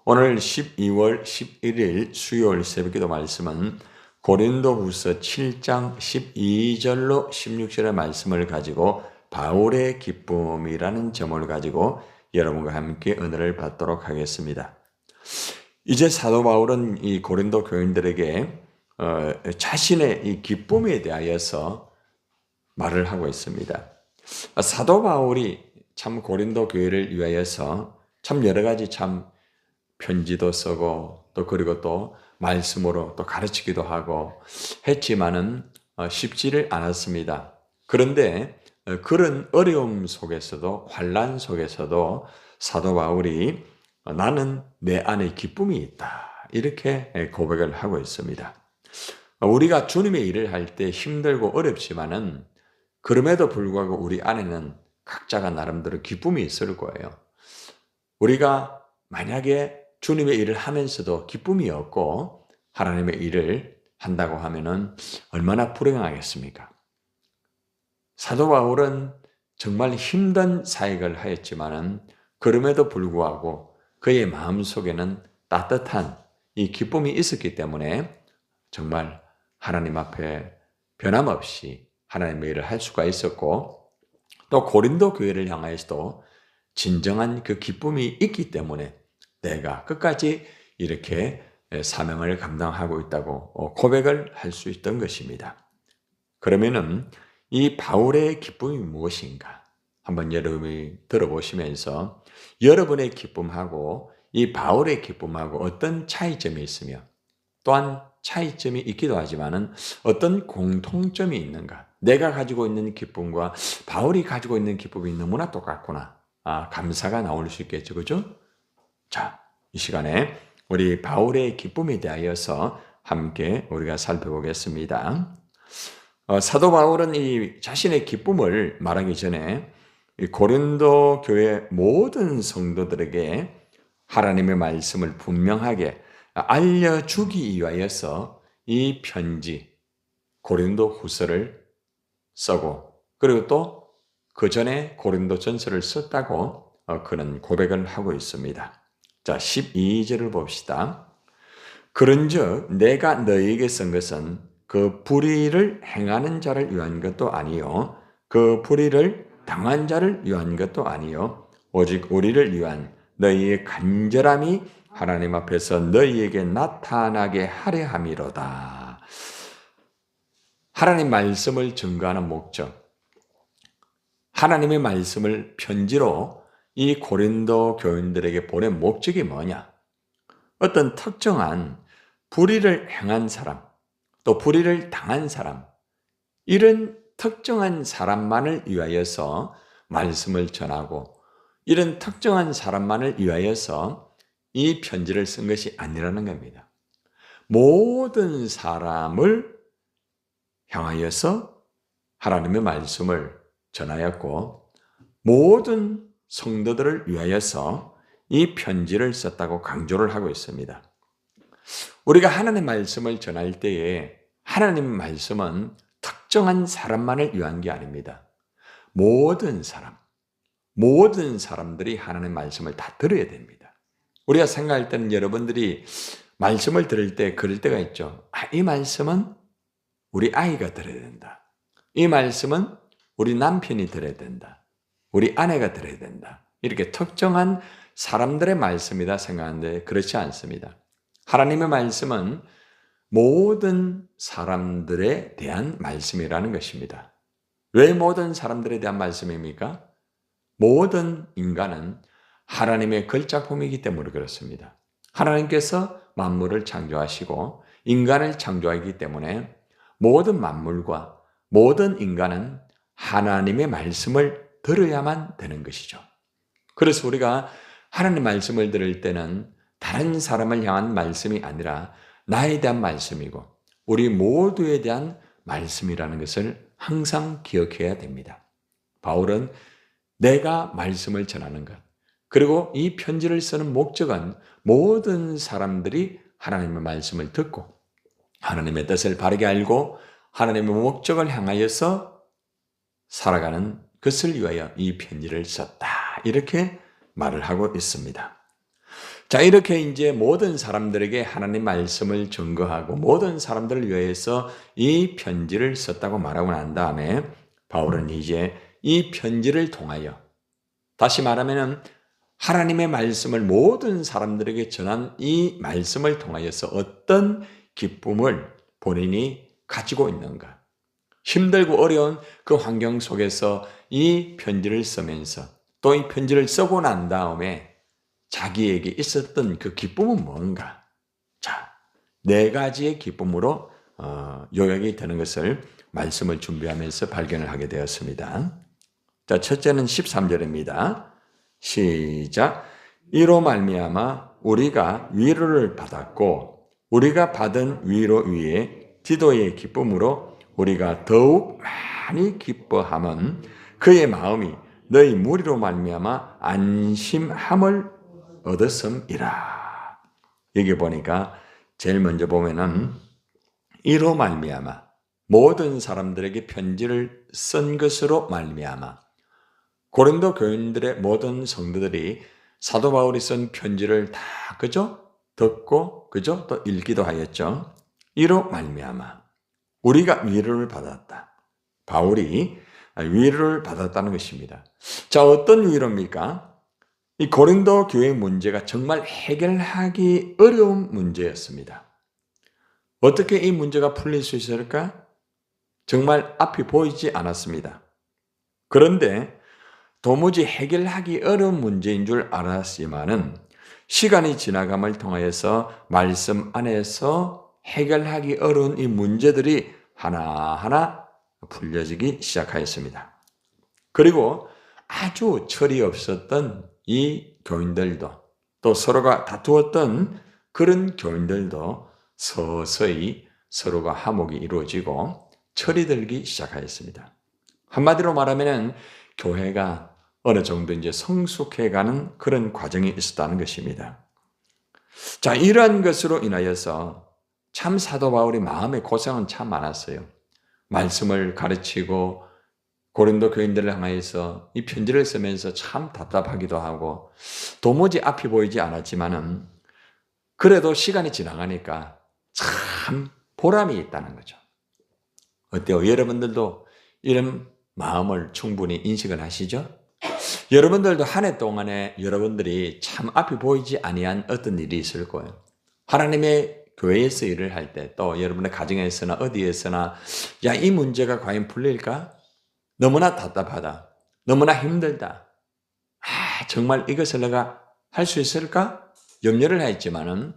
오늘 12월 11일 수요일 새벽기도 말씀은 고린도후서 7장 12절로 16절의 말씀을 가지고 바울의 기쁨이라는 제목을 가지고 여러분과 함께 은혜를 받도록 하겠습니다. 이제 사도 바울은 이 고린도 교인들에게 자신의 이 기쁨에 대하여서 말을 하고 있습니다. 사도 바울이 참 고린도 교회를 위하여서 참 여러 가지 참 편지도 쓰고 그리고 또 말씀으로 또 가르치기도 하고 했지만은 쉽지를 않았습니다. 그런데 그런 어려움 속에서도 환난 속에서도 사도 바울이 나는 내 안에 기쁨이 있다 이렇게 고백을 하고 있습니다. 우리가 주님의 일을 할 때 힘들고 어렵지만은 그럼에도 불구하고 우리 안에는 각자가 나름대로 기쁨이 있을 거예요. 우리가 만약에 주님의 일을 하면서도 기쁨이 없고 하나님의 일을 한다고 하면은 얼마나 불행하겠습니까? 사도 바울은 정말 힘든 사역을 하였지만은 그럼에도 불구하고 그의 마음속에는 따뜻한 이 기쁨이 있었기 때문에 정말 하나님 앞에 변함없이 하나님의 일을 할 수가 있었고 또 고린도 교회를 향하여서도 진정한 그 기쁨이 있기 때문에 내가 끝까지 이렇게 사명을 감당하고 있다고 고백을 할 수 있던 것입니다. 그러면은 이 바울의 기쁨이 무엇인가? 한번 여러분이 들어보시면서 여러분의 기쁨하고 이 바울의 기쁨하고 어떤 차이점이 있으며 또한 차이점이 있기도 하지만은 어떤 공통점이 있는가? 내가 가지고 있는 기쁨과 바울이 가지고 있는 기쁨이 너무나 똑같구나. 감사가 나올 수 있겠죠. 그죠? 자, 이 시간에 우리 바울의 기쁨에 대하여서 함께 우리가 살펴보겠습니다. 사도 바울은 이 자신의 기쁨을 말하기 전에 이 고린도 교회 모든 성도들에게 하나님의 말씀을 분명하게 알려주기 위하여서 이 편지 고린도 후서를 쓰고 그리고 또 그 전에 고린도 전서를 썼다고 그는 고백을 하고 있습니다. 자, 12절을 봅시다. 그런즉 내가 너희에게 쓴 것은 그 불의를 행하는 자를 위한 것도 아니요 그 불의를 당한 자를 위한 것도 아니요 오직 우리를 위한 너희의 간절함이 하나님 앞에서 너희에게 나타나게 하려 함이로다. 하나님 말씀을 증거하는 목적, 하나님의 말씀을 편지로 이 고린도 교인들에게 보낸 목적이 뭐냐? 어떤 특정한 불의를 행한 사람, 또 불의를 당한 사람, 이런 특정한 사람만을 위하여서 말씀을 전하고 이런 특정한 사람만을 위하여서 이 편지를 쓴 것이 아니라는 겁니다. 모든 사람을 향하여서 하나님의 말씀을 전하였고 모든 성도들을 위하여서 이 편지를 썼다고 강조를 하고 있습니다. 우리가 하나님의 말씀을 전할 때에 하나님의 말씀은 특정한 사람만을 위한 게 아닙니다. 모든 사람들이 하나님의 말씀을 다 들어야 됩니다. 우리가 생각할 때는 여러분들이 말씀을 들을 때 그럴 때가 있죠. 이 말씀은 우리 아이가 들어야 된다. 이 말씀은 우리 남편이 들어야 된다. 우리 아내가 들어야 된다. 이렇게 특정한 사람들의 말씀이다 생각하는데 그렇지 않습니다. 하나님의 말씀은 모든 사람들에 대한 말씀이라는 것입니다. 왜 모든 사람들에 대한 말씀입니까? 모든 인간은 하나님의 걸작품이기 때문에 그렇습니다. 하나님께서 만물을 창조하시고 인간을 창조하기 때문에 모든 만물과 모든 인간은 하나님의 말씀을 들어야만 되는 것이죠. 그래서 우리가 하나님의 말씀을 들을 때는 다른 사람을 향한 말씀이 아니라 나에 대한 말씀이고 우리 모두에 대한 말씀이라는 것을 항상 기억해야 됩니다. 바울은 내가 말씀을 전하는 것, 그리고 이 편지를 쓰는 목적은 모든 사람들이 하나님의 말씀을 듣고 하나님의 뜻을 바르게 알고 하나님의 목적을 향하여서 살아가는 것을 위하여 이 편지를 썼다. 이렇게 말을 하고 있습니다. 자, 이렇게 이제 모든 사람들에게 하나님 말씀을 증거하고 모든 사람들을 위해서 이 편지를 썼다고 말하고 난 다음에 바울은 이제 이 편지를 통하여, 다시 말하면 하나님의 말씀을 모든 사람들에게 전한 이 말씀을 통하여서 어떤 기쁨을 본인이 가지고 있는가, 힘들고 어려운 그 환경 속에서 이 편지를 쓰면서 또 이 편지를 쓰고 난 다음에 자기에게 있었던 그 기쁨은 뭔가? 자, 네 가지의 기쁨으로 요약이 되는 것을 말씀을 준비하면서 발견을 하게 되었습니다. 자, 첫째는 13절입니다. 시작. 이로 말미암아 우리가 위로를 받았고 우리가 받은 위로 위에 디도의 기쁨으로 우리가 더욱 많이 기뻐함은 그의 마음이 너희 무리로 말미암아 안심함을 얻었음이라. 여기 보니까 제일 먼저 보면은 이로 말미암아, 모든 사람들에게 편지를 쓴 것으로 말미암아, 고린도 교인들의 모든 성도들이 사도 바울이 쓴 편지를 다 그죠? 듣고 그죠? 또 읽기도 하였죠. 이로 말미암아 우리가 위로를 받았다. 바울이 위로를 받았다는 것입니다. 자, 어떤 위로입니까? 이 고린도 교회 문제가 정말 해결하기 어려운 문제였습니다. 어떻게 이 문제가 풀릴 수 있을까? 정말 앞이 보이지 않았습니다. 그런데 도무지 해결하기 어려운 문제인 줄 알았지만은 시간이 지나감을 통하여서 말씀 안에서 해결하기 어려운 이 문제들이 하나하나 풀려지기 시작하였습니다. 그리고 아주 철이 없었던 이 교인들도, 또 서로가 다투었던 그런 교인들도 서서히 서로가 화목이 이루어지고 철이 들기 시작하였습니다. 한마디로 말하면 교회가 어느 정도 이제 성숙해가는 그런 과정이 있었다는 것입니다. 자, 이러한 것으로 인하여서 참 사도 바울이 마음의 고생은 참 많았어요. 말씀을 가르치고 고린도 교인들을 향해서 이 편지를 쓰면서 참 답답하기도 하고 도무지 앞이 보이지 않았지만은 그래도 시간이 지나가니까 참 보람이 있다는 거죠. 어때요? 여러분들도 이런 마음을 충분히 인식을 하시죠? 여러분들도 한 해 동안에 여러분들이 참 앞이 보이지 아니한 어떤 일이 있을 거예요. 하나님의 교회에서 일을 할 때, 또 여러분의 가정에서나 어디에서나 야, 이 문제가 과연 풀릴까? 너무나 답답하다. 너무나 힘들다. 정말 이것을 내가 할 수 있을까? 염려를 했지만은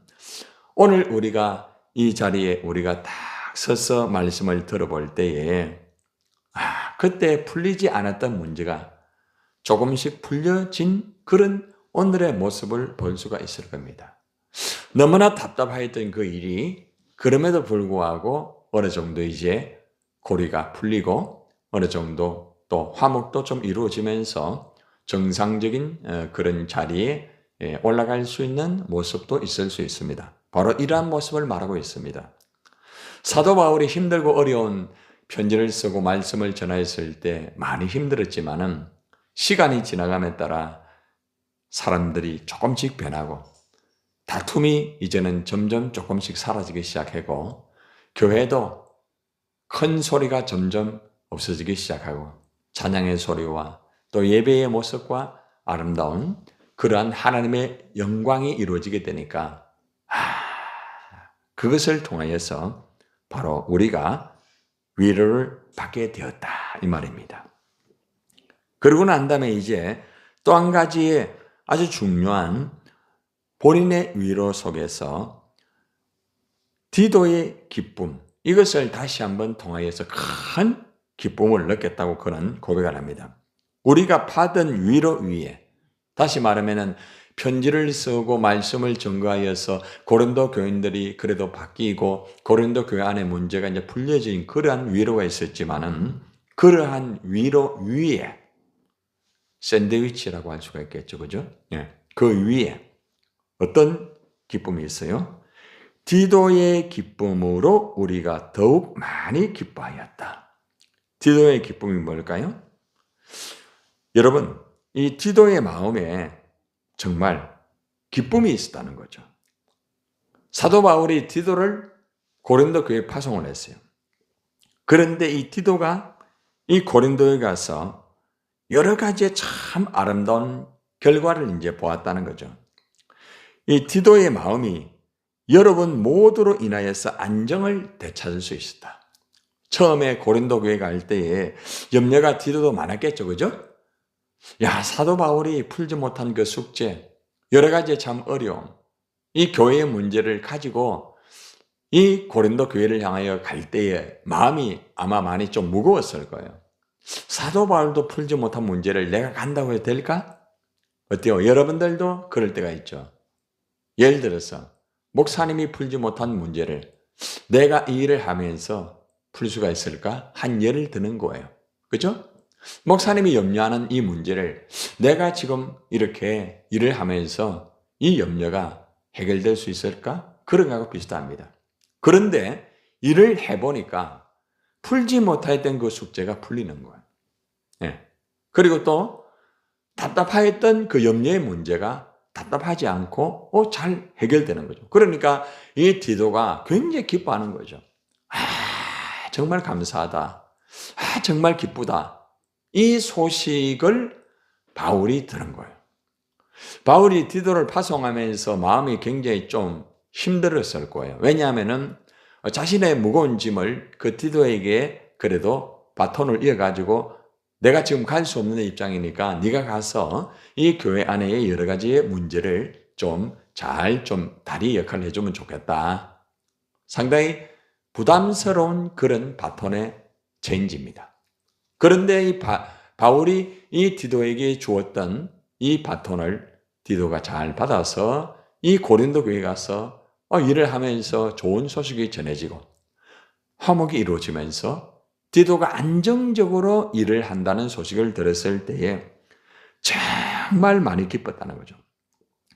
오늘 우리가 이 자리에 우리가 딱 서서 말씀을 들어볼 때에 그때 풀리지 않았던 문제가 조금씩 풀려진 그런 오늘의 모습을 볼 수가 있을 겁니다. 너무나 답답했던 그 일이 그럼에도 불구하고 어느 정도 이제 고리가 풀리고 어느 정도 또 화목도 좀 이루어지면서 정상적인 그런 자리에 올라갈 수 있는 모습도 있을 수 있습니다. 바로 이러한 모습을 말하고 있습니다. 사도 바울이 힘들고 어려운 편지를 쓰고 말씀을 전하였을 때 많이 힘들었지만은 시간이 지나감에 따라 사람들이 조금씩 변하고 다툼이 이제는 점점 조금씩 사라지기 시작하고 교회도 큰 소리가 점점 없어지기 시작하고 찬양의 소리와 또 예배의 모습과 아름다운 그러한 하나님의 영광이 이루어지게 되니까 그것을 통하여서 바로 우리가 위로를 받게 되었다 이 말입니다. 그러고 난 다음에 이제 또 한 가지의 아주 중요한 본인의 위로 속에서 디도의 기쁨, 이것을 다시 한번 통하여서 큰 기쁨을 느꼈다고 그는 고백을 합니다. 우리가 받은 위로 위에, 다시 말하면 편지를 쓰고 말씀을 증거하여서 고린도 교인들이 그래도 바뀌고 고린도 교회 안에 문제가 이제 풀려진 그러한 위로가 있었지만은 그러한 위로 위에 샌드위치라고 할 수가 있겠죠. 그죠? 예. 그 위에 어떤 기쁨이 있어요? 디도의 기쁨으로 우리가 더욱 많이 기뻐하였다. 디도의 기쁨이 뭘까요? 여러분, 이 디도의 마음에 정말 기쁨이 있었다는 거죠. 사도 바울이 디도를 고린도 교회에 파송을 했어요. 그런데 이 디도가 이 고린도에 가서 여러 가지의 참 아름다운 결과를 이제 보았다는 거죠. 이 디도의 마음이 여러분 모두로 인하여서 안정을 되찾을 수 있었다. 처음에 고린도 교회 갈 때에 염려가 디도도 많았겠죠, 그죠? 야, 사도 바울이 풀지 못한 그 숙제, 여러 가지 참 어려움, 이 교회의 문제를 가지고 이 고린도 교회를 향하여 갈 때에 마음이 아마 많이 좀 무거웠을 거예요. 사도 바울도 풀지 못한 문제를 내가 간다고 해도 될까? 어때요? 여러분들도 그럴 때가 있죠. 예를 들어서 목사님이 풀지 못한 문제를 내가 이 일을 하면서 풀 수가 있을까? 한 예를 드는 거예요. 그죠? 목사님이 염려하는 이 문제를 내가 지금 이렇게 일을 하면서 이 염려가 해결될 수 있을까? 그런 거하고 비슷합니다. 그런데 일을 해보니까 풀지 못했던 그 숙제가 풀리는 거예요. 예. 그리고 또 답답했던 그 염려의 문제가 답답하지 않고 잘 해결되는 거죠. 그러니까 이 디도가 굉장히 기뻐하는 거죠. 아, 정말 감사하다. 아, 정말 기쁘다. 이 소식을 바울이 들은 거예요. 바울이 디도를 파송하면서 마음이 굉장히 좀 힘들었을 거예요. 왜냐하면은 자신의 무거운 짐을 그 디도에게 그래도 바톤을 이어가지고 내가 지금 갈 수 없는 입장이니까 네가 가서 이 교회 안에 여러 가지의 문제를 좀 다리 역할을 해주면 좋겠다. 상당히 부담스러운 그런 바톤의 체인지입니다. 그런데 이 바울이 이 디도에게 주었던 이 바톤을 디도가 잘 받아서 이 고린도 교회에 가서 일을 하면서 좋은 소식이 전해지고 화목이 이루어지면서 디도가 안정적으로 일을 한다는 소식을 들었을 때에 정말 많이 기뻤다는 거죠.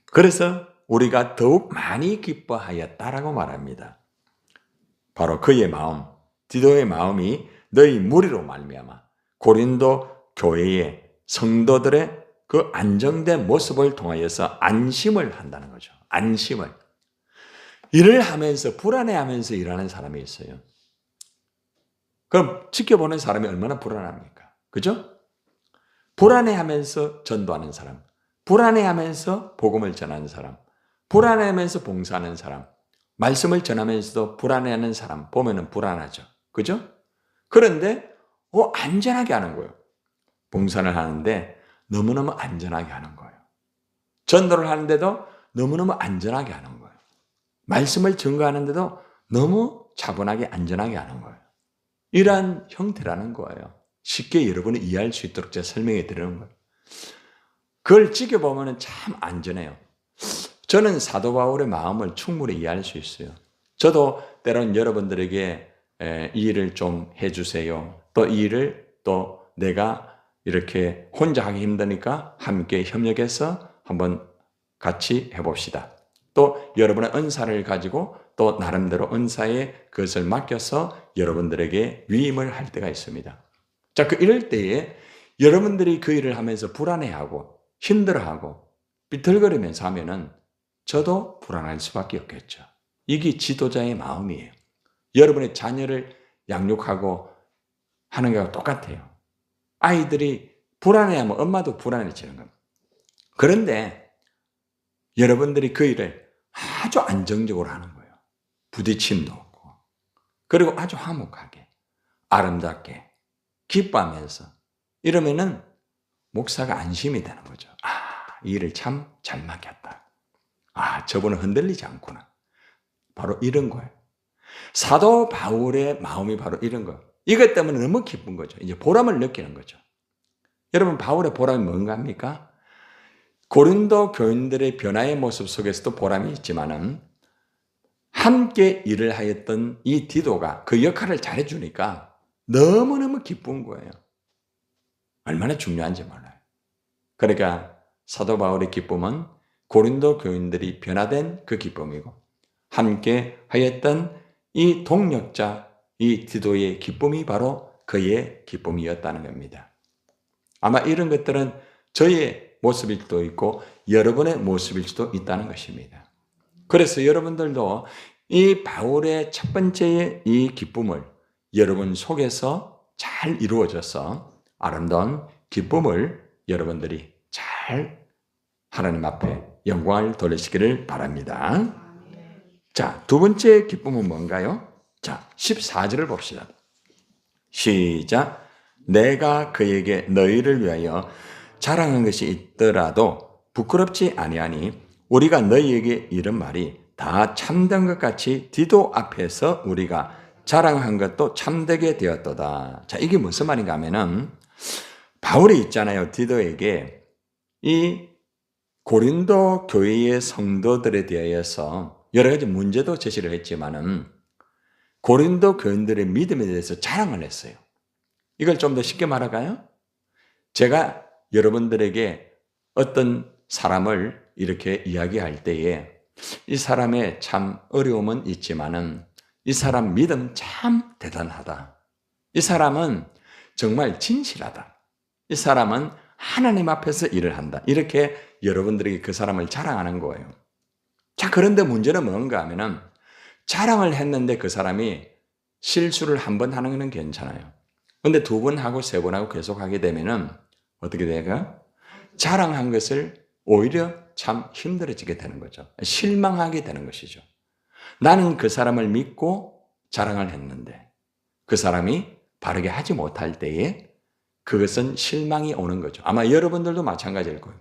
그래서 우리가 더욱 많이 기뻐하였다라고 말합니다. 바로 그의 마음, 디도의 마음이 너희 무리로 말미암아 고린도 교회의 성도들의 그 안정된 모습을 통하여서 안심을 한다는 거죠. 안심을. 일을 하면서 불안해하면서 일하는 사람이 있어요. 그럼 지켜보는 사람이 얼마나 불안합니까? 그죠? 불안해하면서 전도하는 사람, 불안해하면서 복음을 전하는 사람, 불안해하면서 봉사하는 사람, 말씀을 전하면서도 불안해하는 사람 보면은 불안하죠. 그죠? 그런데 안전하게 하는 거예요. 봉사를 하는데 너무너무 안전하게 하는 거예요. 전도를 하는데도 너무너무 안전하게 하는 거예요. 말씀을 증거하는데도 너무 차분하게 안전하게 하는 거예요. 이러한 형태라는 거예요. 쉽게 여러분이 이해할 수 있도록 제가 설명해 드리는 거예요. 그걸 지켜보면 참 안전해요. 저는 사도 바울의 마음을 충분히 이해할 수 있어요. 저도 때론 여러분들에게 이 일을 좀 해주세요. 또 이 일을 또 내가 이렇게 혼자 하기 힘드니까 함께 협력해서 한번 같이 해봅시다. 또 여러분의 은사를 가지고 또 나름대로 은사에 그것을 맡겨서 여러분들에게 위임을 할 때가 있습니다. 자, 이럴 때에 여러분들이 그 일을 하면서 불안해하고 힘들어하고 비틀거리면서 하면은 저도 불안할 수밖에 없겠죠. 이게 지도자의 마음이에요. 여러분의 자녀를 양육하고 하는 거와 똑같아요. 아이들이 불안해하면 엄마도 불안해지는 겁니다. 그런데 여러분들이 그 일을 아주 안정적으로 하는 거예요. 부딪힘도 없고. 그리고 아주 화목하게, 아름답게, 기뻐하면서 이러면은 목사가 안심이 되는 거죠. 이 일을 참 잘 맡겼다. 저분은 흔들리지 않구나. 바로 이런 거예요. 사도 바울의 마음이 바로 이런 거예요. 이것 때문에 너무 기쁜 거죠. 이제 보람을 느끼는 거죠. 여러분, 바울의 보람이 뭔가 합니까? 고린도 교인들의 변화의 모습 속에서도 보람이 있지만은 함께 일을 하였던 이 디도가 그 역할을 잘해주니까 너무너무 기쁜 거예요. 얼마나 중요한지 몰라요. 그러니까 사도 바울의 기쁨은 고린도 교인들이 변화된 그 기쁨이고 함께 하였던 이 동력자, 이 디도의 기쁨이 바로 그의 기쁨이었다는 겁니다. 아마 이런 것들은 저의 모습일 수도 있고 여러분의 모습일 수도 있다는 것입니다. 그래서 여러분들도 이 바울의 첫 번째의 이 기쁨을 여러분 속에서 잘 이루어져서 아름다운 기쁨을 여러분들이 잘 하나님 앞에 영광을 돌리시기를 바랍니다. 자, 두 번째 기쁨은 뭔가요? 자, 14절을 봅시다. 시작. 내가 그에게 너희를 위하여 자랑한 것이 있더라도 부끄럽지 아니하니 우리가 너희에게 이런 말이 다 참된 것 같이 디도 앞에서 우리가 자랑한 것도 참되게 되었도다. 자, 이게 무슨 말인가 하면은 바울이 있잖아요. 디도에게 이 고린도 교회의 성도들에 대해서 여러 가지 문제도 제시를 했지만은 고린도 교인들의 믿음에 대해서 자랑을 했어요. 이걸 좀 더 쉽게 말할까요? 제가 여러분들에게 어떤 사람을 이렇게 이야기할 때에 이 사람의 참 어려움은 있지만은 이 사람 믿음 참 대단하다. 이 사람은 정말 진실하다. 이 사람은 하나님 앞에서 일을 한다. 이렇게 여러분들에게 그 사람을 자랑하는 거예요. 자, 그런데 문제는 뭔가 하면은 자랑을 했는데 그 사람이 실수를 한 번 하는 건 괜찮아요. 근데 두 번 하고 세 번 하고 계속 하게 되면은 어떻게 돼요? 자랑한 것을 오히려 참 힘들어지게 되는 거죠. 실망하게 되는 것이죠. 나는 그 사람을 믿고 자랑을 했는데 그 사람이 바르게 하지 못할 때에 그것은 실망이 오는 거죠. 아마 여러분들도 마찬가지일 거예요.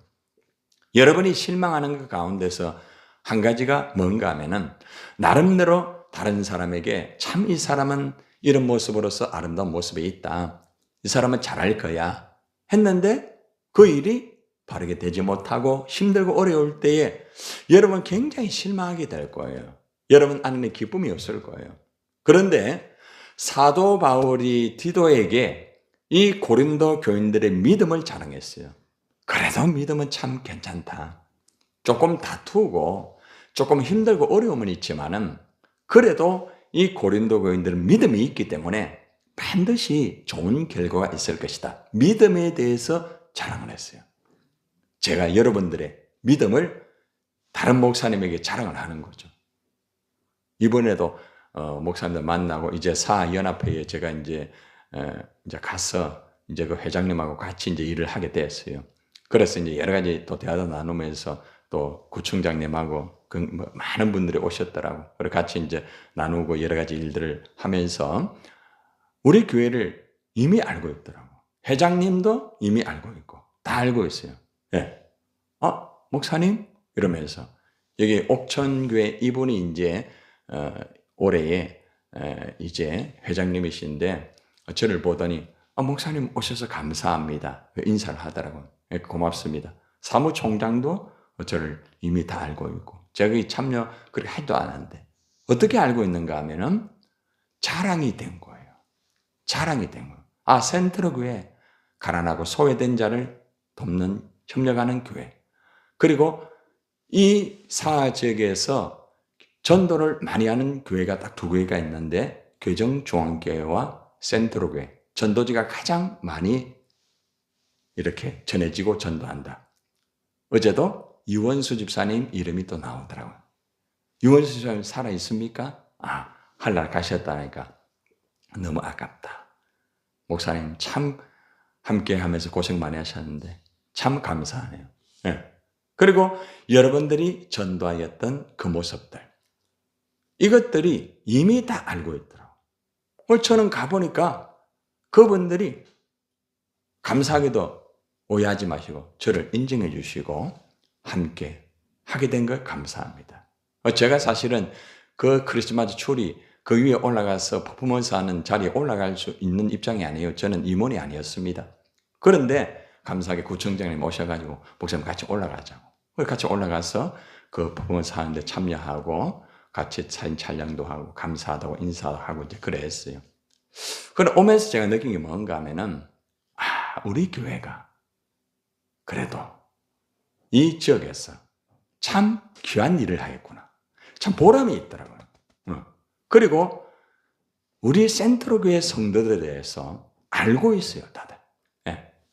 여러분이 실망하는 것 가운데서 한 가지가 뭔가 하면은 나름대로 다른 사람에게 참 이 사람은 이런 모습으로서 아름다운 모습이 있다. 이 사람은 잘할 거야. 했는데 그 일이 바르게 되지 못하고 힘들고 어려울 때에 여러분 굉장히 실망하게 될 거예요. 여러분 안에 기쁨이 없을 거예요. 그런데 사도 바울이 디도에게 이 고린도 교인들의 믿음을 자랑했어요. 그래도 믿음은 참 괜찮다. 조금 다투고 조금 힘들고 어려움은 있지만은 그래도 이 고린도 교인들은 믿음이 있기 때문에 반드시 좋은 결과가 있을 것이다. 믿음에 대해서 자랑을 했어요. 제가 여러분들의 믿음을 다른 목사님에게 자랑을 하는 거죠. 이번에도 목사님들 만나고 이제 사연합회에 제가 이제 가서 이제 그 회장님하고 같이 이제 일을 하게 됐어요. 그래서 이제 여러 가지 또 대화도 나누면서 또 구청장님하고 많은 분들이 오셨더라고. 그리고 같이 이제 나누고 여러 가지 일들을 하면서 우리 교회를 이미 알고 있더라고. 회장님도 이미 알고 있고 다 알고 있어요. 예. 목사님 이러면서 여기 옥천교회 이분이 이제 올해에 이제 회장님이신데 저를 보더니 목사님 오셔서 감사합니다. 인사를 하더라고요. 고맙습니다. 사무총장도 저를 이미 다 알고 있고 제가 거기 참여 그렇게 하지도 않았는데 어떻게 알고 있는가 하면은 자랑이 된 거예요. 자랑이 된 거예요. 센트러 교회 가난하고 소외된 자를 돕는 협력하는 교회. 그리고 이 사하 지역에서 전도를 많이 하는 교회가 딱 두 교회가 있는데 교정중앙교회와 센트러 교회. 전도지가 가장 많이 이렇게 전해지고 전도한다. 어제도 유원수 집사님 이름이 또 나오더라고요. 유원수 집사님 살아 있습니까? 한날 가셨다니까 너무 아깝다. 목사님 참 함께 하면서 고생 많이 하셨는데 참 감사하네요. 네. 그리고 여러분들이 전도하였던 그 모습들 이것들이 이미 다 알고 있더라고요. 저는 가보니까 그분들이 감사하게도 오해하지 마시고 저를 인정해 주시고 함께 하게 된 걸 감사합니다. 제가 사실은 그 크리스마스 추리 그 위에 올라가서 퍼포먼스 하는 자리에 올라갈 수 있는 입장이 아니에요. 저는 임원이 아니었습니다. 그런데 감사하게 구청장님 오셔가지고 목사님 같이 올라가자고. 같이 올라가서 그 퍼포먼스 하는데 참여하고 같이 사진 촬영도 하고 감사하다고 인사도 하고 이제 그랬어요. 그런데 오면서 제가 느낀 게 뭔가 하면은 우리 교회가 그래도 이 지역에서 참 귀한 일을 하겠구나. 참 보람이 있더라고요. 그리고 우리 센트로 교회 성도들에 대해서 알고 있어요, 다들.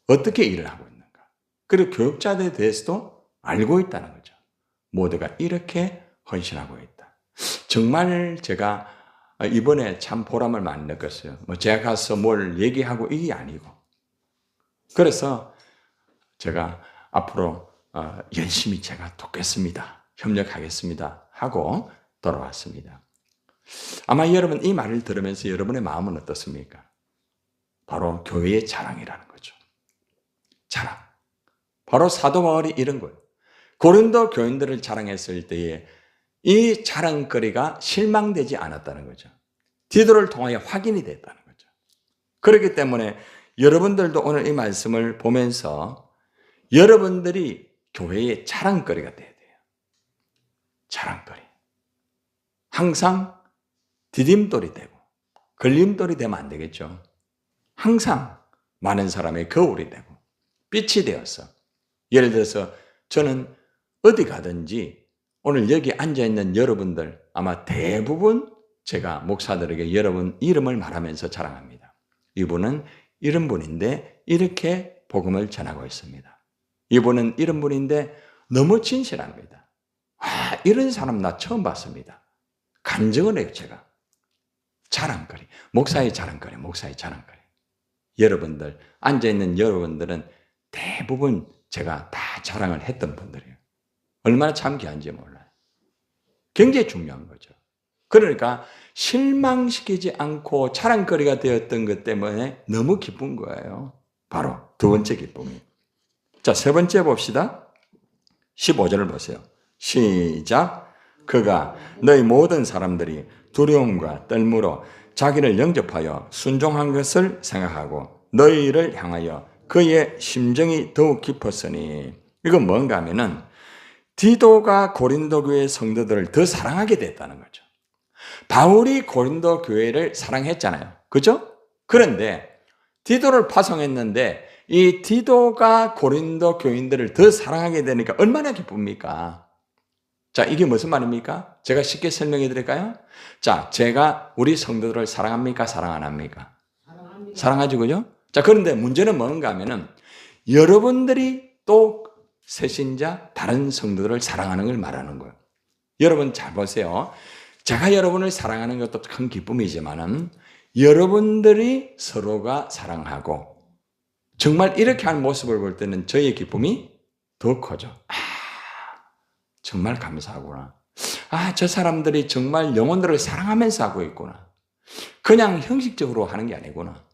어떻게 일을 하고 있는가. 그리고 교육자들에 대해서도 알고 있다는 거죠. 모두가 이렇게 헌신하고 있다. 정말 제가 이번에 참 보람을 많이 느꼈어요. 제가 가서 뭘 얘기하고 이게 아니고. 그래서 제가 앞으로 열심히 제가 돕겠습니다. 협력하겠습니다. 하고 돌아왔습니다. 아마 여러분 이 말을 들으면서 여러분의 마음은 어떻습니까? 바로 교회의 자랑이라는 거죠. 자랑. 바로 사도 바울이 이런 거예요. 고린도 교인들을 자랑했을 때에 이 자랑거리가 실망되지 않았다는 거죠. 디도를 통하여 확인이 됐다는 거죠. 그렇기 때문에 여러분들도 오늘 이 말씀을 보면서 여러분들이 교회의 자랑거리가 돼야 돼요. 자랑거리. 항상 디딤돌이 되고 걸림돌이 되면 안 되겠죠. 항상 많은 사람의 거울이 되고 빛이 되어서 예를 들어서 저는 어디 가든지 오늘 여기 앉아있는 여러분들 아마 대부분 제가 목사들에게 여러분 이름을 말하면서 자랑합니다. 이분은 이런 분인데 이렇게 복음을 전하고 있습니다. 이분은 이런 분인데 너무 진실합니다. 이런 사람 나 처음 봤습니다. 간증을 해요, 제가. 자랑거리. 목사의 자랑거리, 목사의 자랑거리. 여러분들, 앉아있는 여러분들은 대부분 제가 다 자랑을 했던 분들이에요. 얼마나 참 귀한지 몰라요. 굉장히 중요한 거죠. 그러니까 실망시키지 않고 자랑거리가 되었던 것 때문에 너무 기쁜 거예요. 바로 두 번째 기쁨이. 자, 세 번째 봅시다. 15절을 보세요. 시작. 그가 너희 모든 사람들이 두려움과 떨므로 자기를 영접하여 순종한 것을 생각하고 너희를 향하여 그의 심정이 더욱 깊었으니 이건 뭔가 하면은 디도가 고린도 교회 성도들을 더 사랑하게 됐다는 거죠. 바울이 고린도 교회를 사랑했잖아요. 그죠? 그런데 디도를 파송했는데 이 디도가 고린도 교인들을 더 사랑하게 되니까 얼마나 기쁩니까? 자, 이게 무슨 말입니까? 제가 쉽게 설명해 드릴까요? 자, 제가 우리 성도들을 사랑합니까? 사랑 안 합니까? 사랑합니다. 사랑하죠, 그죠? 자, 그런데 문제는 뭔가 하면은 여러분들이 또 새신자 다른 성도들을 사랑하는 걸 말하는 거예요. 여러분 잘 보세요. 제가 여러분을 사랑하는 것도 큰 기쁨이지만은 여러분들이 서로가 사랑하고 정말 이렇게 하는 모습을 볼 때는 저의 기쁨이 더 커져. 정말 감사하구나. 저 사람들이 정말 영혼들을 사랑하면서 하고 있구나. 그냥 형식적으로 하는 게 아니구나.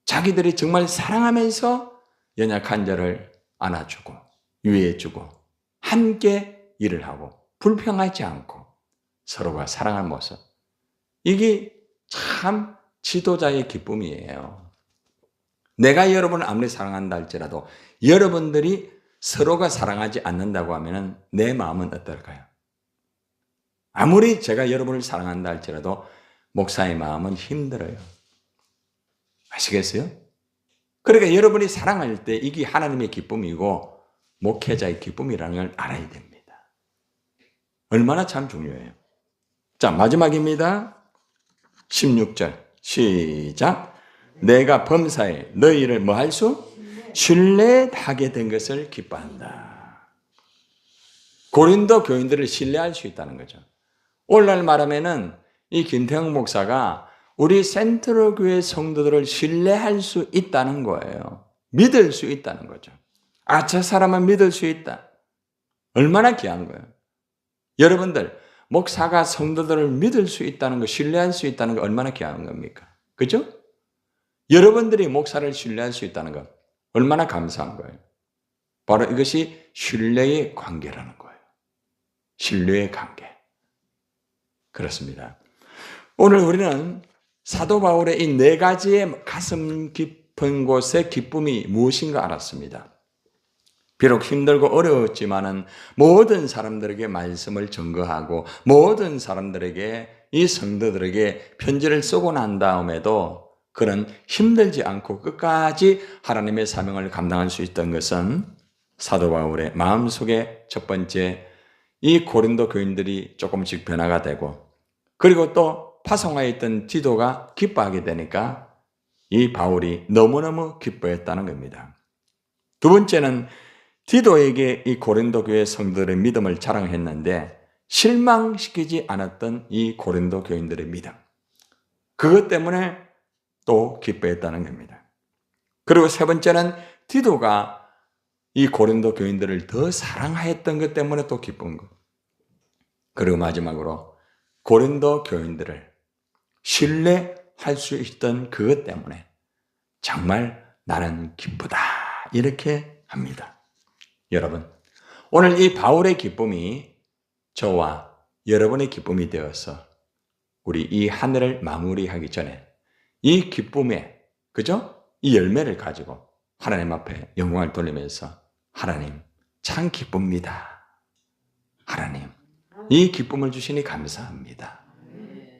자기들이 정말 사랑하면서 연약한 자를 안아주고 위해주고 함께 일을 하고 불평하지 않고 서로가 사랑하는 모습. 이게 참 지도자의 기쁨이에요. 내가 여러분을 아무리 사랑한다 할지라도 여러분들이 서로가 사랑하지 않는다고 하면 내 마음은 어떨까요? 아무리 제가 여러분을 사랑한다 할지라도 목사의 마음은 힘들어요. 아시겠어요? 그러니까 여러분이 사랑할 때 이게 하나님의 기쁨이고 목회자의 기쁨이라는 걸 알아야 됩니다. 얼마나 참 중요해요. 자, 마지막입니다. 16절 시작. 내가 범사에 너희를 뭐 할 수? 신뢰하게 된 것을 기뻐한다. 고린도 교인들을 신뢰할 수 있다는 거죠. 오늘날 말하면은 이 김태형 목사가 우리 센트럴 교회 성도들을 신뢰할 수 있다는 거예요. 믿을 수 있다는 거죠. 저 사람은 믿을 수 있다. 얼마나 귀한 거예요. 여러분들, 목사가 성도들을 믿을 수 있다는 거, 신뢰할 수 있다는 거 얼마나 귀한 겁니까? 그죠? 여러분들이 목사를 신뢰할 수 있다는 거 얼마나 감사한 거예요. 바로 이것이 신뢰의 관계라는 거예요. 신뢰의 관계. 그렇습니다. 오늘 우리는 사도 바울의 이 네 가지의 가슴 깊은 곳의 기쁨이 무엇인가 알았습니다. 비록 힘들고 어려웠지만은 모든 사람들에게 말씀을 전거하고 모든 사람들에게 이 성도들에게 편지를 쓰고 난 다음에도 그는 힘들지 않고 끝까지 하나님의 사명을 감당할 수 있던 것은 사도 바울의 마음속에 첫 번째 이 고린도 교인들이 조금씩 변화가 되고 그리고 또 파송하에 있던 디도가 기뻐하게 되니까 이 바울이 너무너무 기뻐했다는 겁니다. 두 번째는 디도에게 이 고린도 교회 성도들의 믿음을 자랑했는데 실망시키지 않았던 이 고린도 교인들의 믿음. 그것 때문에 또 기뻐했다는 겁니다. 그리고 세 번째는 디도가 이 고린도 교인들을 더 사랑하였던 것 때문에 또 기쁜 것. 그리고 마지막으로 고린도 교인들을 신뢰할 수 있던 그것 때문에 정말 나는 기쁘다. 이렇게 합니다. 여러분, 오늘 이 바울의 기쁨이 저와 여러분의 기쁨이 되어서 우리 이 한 해를 마무리하기 전에 이 기쁨에, 그죠? 이 열매를 가지고 하나님 앞에 영광을 돌리면서 하나님, 참 기쁩니다. 하나님, 이 기쁨을 주시니 감사합니다.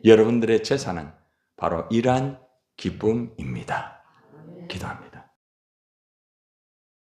여러분들의 재산은 바로 이러한 기쁨입니다. 기도합니다.